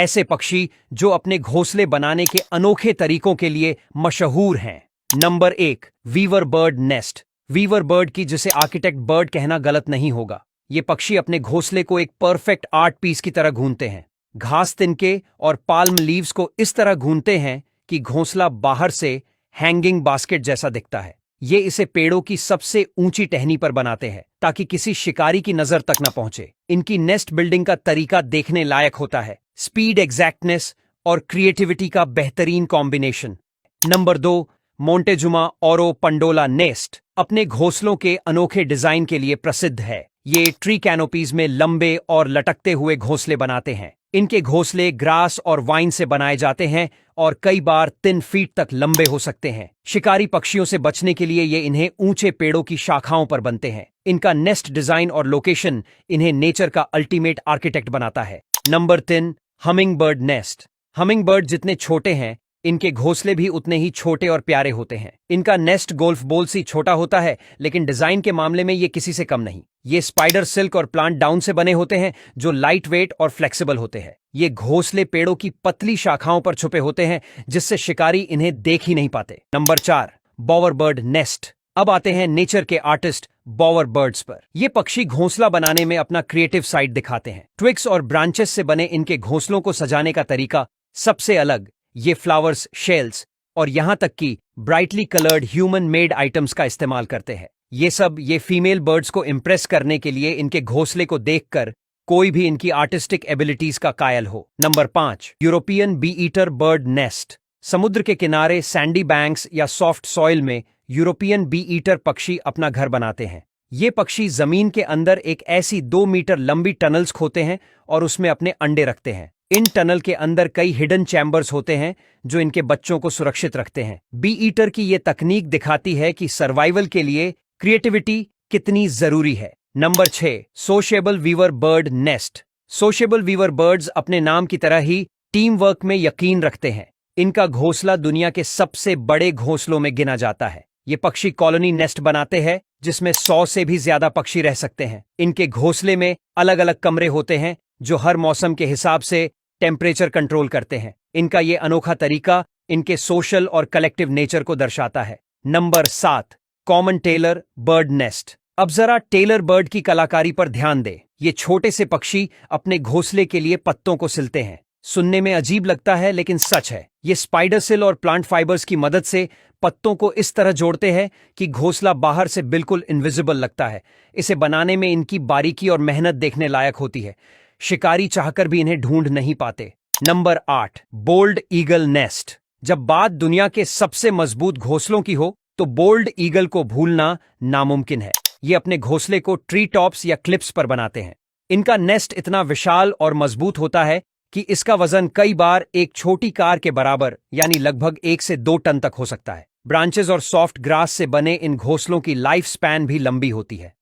ऐसे पक्षी जो अपने घोंसले बनाने के अनोखे तरीकों के लिए मशहूर हैं। Number 1, weaver bird nest. Weaver bird की, जिसे आर्किटेक्ट बर्ड कहना गलत नहीं होगा, ये पक्षी अपने घोंसले को एक परफेक्ट आर्ट पीस की तरह घूमते हैं। घास तिनके और पाल्म लीव्स को इस तरह घूमते हैं कि घोंसला बाहर से हैंगिंग बास्केट जैसा दिखता है। ये इसे पेड़ों की सबसे ऊंची टहनी पर बनाते हैं ताकि किसी शिकारी की नजर तक न पहुंचे। इनकी नेस्ट बिल्डिंग का तरीका देखने लायक होता है। स्पीड, एग्जैक्टनेस और क्रिएटिविटी का बेहतरीन कॉम्बिनेशन। नंबर 2, मोंटेजुमा ओरो पंडोला नेस्ट अपने घोंसलों के अनोखे डिजाइन के लिए प्रसिद्ध है। ये ट्री कैनोपीज में लंबे और लटकते हुए घोंसले बनाते हैं। इनके घोंसले ग्रास और वाइन से बनाए जाते हैं और कई बार 3 फीट तक लंबे हो सकते हैं। शिकारी पक्षियों से बचने के लिए ये इन्हें ऊंचे पेड़ों की शाखाओं पर बनते हैं। इनका नेस्ट डिजाइन और लोकेशन इन्हें नेचर का अल्टीमेट आर्किटेक्ट बनाता है। Number 3, humming bird nest. Humming bird जितने छोटे हैं, इनके घोंसले भी उतने ही छोटे और प्यारे होते हैं। इनका नेस्ट गोल्फ बॉल से छोटा होता है, लेकिन डिजाइन के मामले में ये किसी से कम नहीं। ये स्पाइडर सिल्क और प्लांट डाउन से बने होते हैं जो लाइट वेट और फ्लेक्सिबल होते हैं। ये घोंसले पेड़ों की पतली शाखाओं पर छुपे होते हैं, जिससे शिकारी इन्हें देख ही नहीं पाते। Number 4, Bower bird nest. अब आते हैं नेचर के आर्टिस्ट बॉवर बर्ड्स पर। ये पक्षी घोंसला बनाने में अपना क्रिएटिव साइड दिखाते हैं। ट्विग्स और ब्रांचेस से बने इनके घोंसलों को सजाने का तरीका सबसे अलग। ये फ्लावर्स, शेल्स और यहां तक कि brightly coloured human made items का इस्तेमाल करते हैं। ये फीमेल बर्ड्स को इंप्रेस करने के लिए इनके घोंसले को देखकर कोई भी इनकी आर्टिस्टिक एबिलिटीज का कायल हो। Number 5, European bee eater bird nest. समुद्र के किनारे, सैंडी बैंक्स या सॉफ्ट सॉइल में यूरोपियन बी ईटर पक्षी अपना घर बनाते हैं। ये पक्षी जमीन के अंदर एक ऐसी 2 मीटर लंबी टनल्स खोते हैं और उसमें अपने अंडे रखते हैं। इन टनल के अंदर कई हिडन चैम्बर्स होते हैं जो इनके बच्चों को सुरक्षित रखते हैं। बी ईटर की ये तकनीक दिखाती है कि सर्वाइवल के लिए क्रिएटिविटी कितनी जरूरी है। Number 6, sociable weaver bird nest. Sociable weaver birds अपने नाम की तरह ही टीम वर्क में यकीन रखते हैं। इनका घोंसला दुनिया के सबसे बड़े घोंसलों में गिना जाता है। ये पक्षी कॉलोनी नेस्ट बनाते हैं जिसमें 100 से भी ज्यादा पक्षी रह सकते हैं। इनके घोंसले में अलग अलग कमरे होते हैं जो हर मौसम के हिसाब से टेम्परेचर कंट्रोल करते हैं। इनका ये अनोखा तरीका इनके सोशल और कलेक्टिव नेचर को दर्शाता है। Number 7, common tailor bird nest. अब जरा टेलर बर्ड की कलाकारी पर ध्यान दे। ये छोटे से पक्षी अपने घोंसले के लिए पत्तों को सिलते हैं। सुनने में अजीब लगता है, लेकिन सच है। ये स्पाइडर सिल और प्लांट फाइबर्स की मदद से पत्तों को इस तरह जोड़ते हैं कि घोंसला बाहर से बिल्कुल इनविजिबल लगता है। इसे बनाने में इनकी बारीकी और मेहनत देखने लायक होती है। शिकारी चाहकर भी इन्हें ढूंढ नहीं पाते। Number 8, bald eagle nest. जब बात दुनिया के सबसे मजबूत घोंसलों की हो, तो बोल्ड ईगल को भूलना नामुमकिन है। ये अपने घोंसले को ट्री टॉप्स या क्लिप्स पर बनाते हैं। इनका नेस्ट इतना विशाल और मजबूत होता है कि इसका वजन कई बार एक छोटी कार के बराबर, यानी लगभग 1 से 2 टन तक हो सकता है। ब्रांचेस और सॉफ्ट ग्रास से बने इन घोंसलों की लाइफ स्पैन भी लंबी होती है।